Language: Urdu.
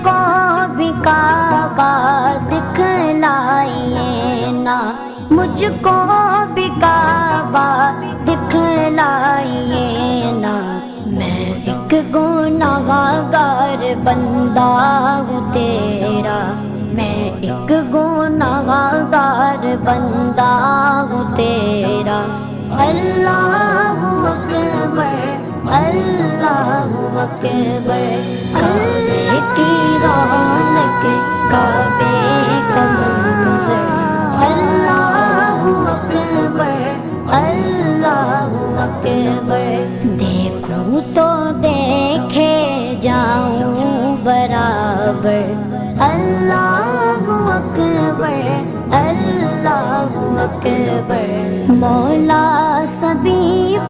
کو بھی کعبہ دکھلائیے نا، مجھ کو بھی کعبہ دکھلائیے نا، میں ایک گنہگار بندہ ہوں تیرا، میں ایک گنہگار بندہ ہوں تیرا۔ اللہ اکبر اللہ اکبر، کعبے کی رونق کعبے کا منظر، اللہ اکبر اللہ اکبر، دیکھوں تو دیکھے جاؤں برابر، اللہ اکبر اللہ اکبر۔